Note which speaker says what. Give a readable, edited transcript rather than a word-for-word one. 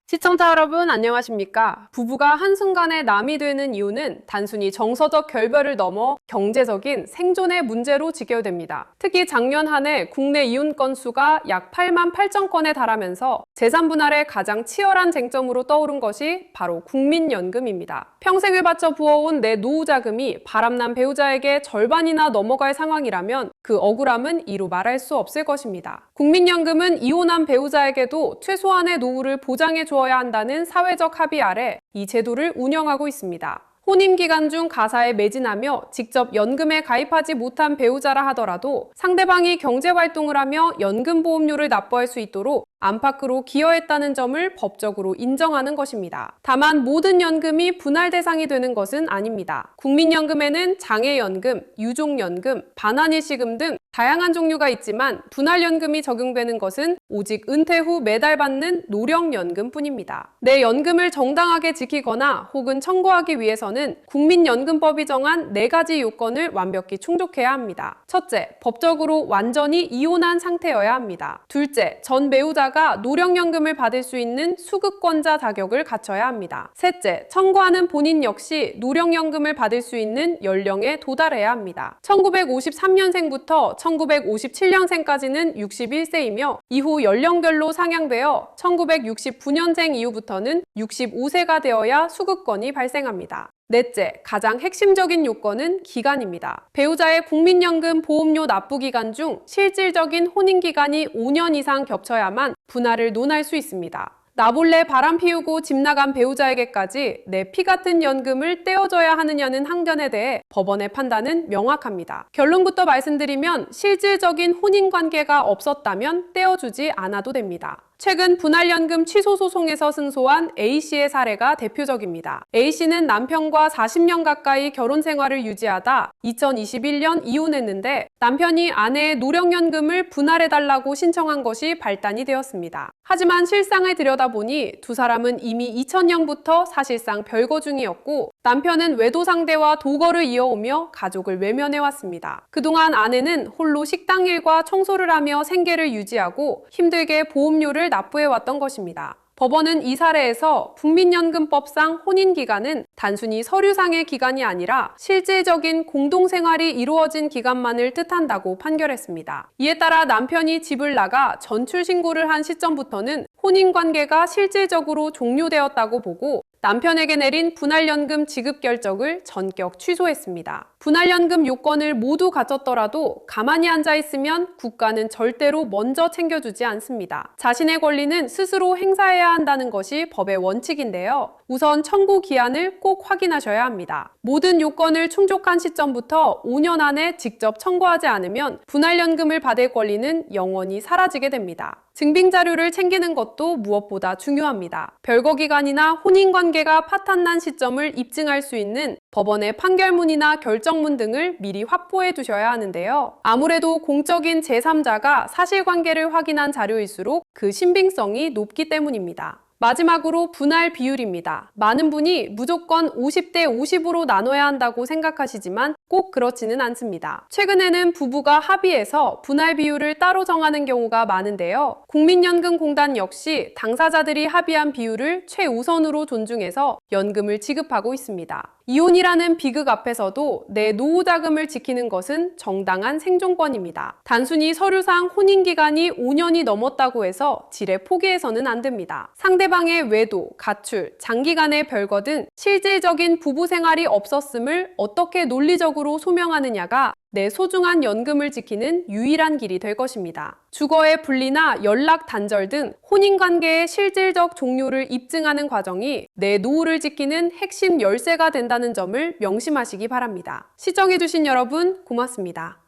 Speaker 1: 시청자 여러분 안녕하십니까? 부부가 한순간에 남이 되는 이유는 단순히 정서적 결별을 넘어 경제적인 생존의 문제로 직결됩니다. 특히 작년 한 해 국내 이혼 건수가 약 8만 8천 건에 달하면서 재산 분할의 가장 치열한 쟁점으로 떠오른 것이 바로 국민연금입니다. 평생을 바쳐 부어온 내 노후 자금이 바람난 배우자에게 절반이나 넘어갈 상황이라면 그 억울함은 이루 말할 수 없을 것입니다. 국민연금은 이혼한 배우자에게도 최소한의 노후를 보장해 주어야 한다는 사회적 합의 아래 이 제도를 운영하고 있습니다. 혼인 기간 중 가사에 매진하며 직접 연금에 가입하지 못한 배우자라 하더라도 상대방이 경제활동을 하며 연금보험료를 납부할 수 있도록 안팎으로 기여했다는 점을 법적으로 인정하는 것입니다. 다만 모든 연금이 분할 대상이 되는 것은 아닙니다. 국민연금에는 장애연금, 유족연금, 반환일시금 등 다양한 종류가 있지만 분할연금이 적용되는 것은 오직 은퇴 후 매달 받는 노령연금뿐입니다. 내 연금을 정당하게 지키거나 혹은 청구하기 위해서는 국민연금법이 정한 4가지 요건을 완벽히 충족해야 합니다. 첫째, 법적으로 완전히 이혼한 상태여야 합니다. 둘째, 전 배우자가 노령연금을 받을 수 있는 수급권자 자격을 갖춰야 합니다. 셋째, 청구하는 본인 역시 노령연금을 받을 수 있는 연령에 도달해야 합니다. 1953년생부터 1957년생까지는 61세이며 이후 연령별로 상향되어 1969년생 이후부터는 65세가 되어야 수급권이 발생합니다. 넷째, 가장 핵심적인 요건은 기간입니다. 배우자의 국민연금 보험료 납부 기간 중 실질적인 혼인 기간이 5년 이상 겹쳐야만 분할을 논할 수 있습니다. 나 몰래 바람 피우고 집 나간 배우자에게까지 내 피 같은 연금을 떼어줘야 하느냐는 항변에 대해 법원의 판단은 명확합니다. 결론부터 말씀드리면 실질적인 혼인 관계가 없었다면 떼어주지 않아도 됩니다. 최근 분할연금 취소 소송에서 승소한 A씨의 사례가 대표적입니다. A씨는 남편과 40년 가까이 결혼 생활을 유지하다 2021년 이혼했는데 남편이 아내의 노령연금을 분할해달라고 신청한 것이 발단이 되었습니다. 하지만 실상을 들여다보니 두 사람은 이미 2000년부터 사실상 별거 중이었고 남편은 외도 상대와 도거를 이어오며 가족을 외면해왔습니다. 그동안 아내는 홀로 식당 일과 청소를 하며 생계를 유지하고 힘들게 보험료를 납부해왔던 것입니다. 법원은 이 사례에서 국민연금법상 혼인기간은 단순히 서류상의 기간이 아니라 실질적인 공동생활이 이루어진 기간만을 뜻한다고 판결했습니다. 이에 따라 남편이 집을 나가 전출신고를 한 시점부터는 혼인관계가 실질적으로 종료되었다고 보고 남편에게 내린 분할연금 지급 결정을 전격 취소했습니다. 분할연금 요건을 모두 갖췄더라도 가만히 앉아있으면 국가는 절대로 먼저 챙겨주지 않습니다. 자신의 권리는 스스로 행사해야 한다는 것이 법의 원칙인데요. 우선 청구 기한을 꼭 확인하셔야 합니다. 모든 요건을 충족한 시점부터 5년 안에 직접 청구하지 않으면 분할연금을 받을 권리는 영원히 사라지게 됩니다. 증빙자료를 챙기는 것도 무엇보다 중요합니다. 별거 기간이나 혼인관계가 파탄난 시점을 입증할 수 있는 법원의 판결문이나 결정문 등을 미리 확보해 두셔야 하는데요. 아무래도 공적인 제3자가 사실관계를 확인한 자료일수록 그 신빙성이 높기 때문입니다. 마지막으로 분할 비율입니다. 많은 분이 무조건 50대 50으로 나눠야 한다고 생각하시지만 꼭 그렇지는 않습니다. 최근에는 부부가 합의해서 분할 비율을 따로 정하는 경우가 많은데요. 국민연금공단 역시 당사자들이 합의한 비율을 최우선으로 존중해서 연금을 지급하고 있습니다. 이혼이라는 비극 앞에서도 내 노후 자금을 지키는 것은 정당한 생존권입니다. 단순히 서류상 혼인기간이 5년이 넘었다고 해서 지레 포기해서는 안 됩니다. 상대방의 외도, 가출, 장기간의 별거 등 실질적인 부부 생활이 없었음을 어떻게 논리적으로 소명하느냐가 내 소중한 연금을 지키는 유일한 길이 될 것입니다. 주거의 분리나 연락 단절 등 혼인관계의 실질적 종료를 입증하는 과정이 내 노후를 지키는 핵심 열쇠가 된다는 점을 명심하시기 바랍니다. 시청해주신 여러분 고맙습니다.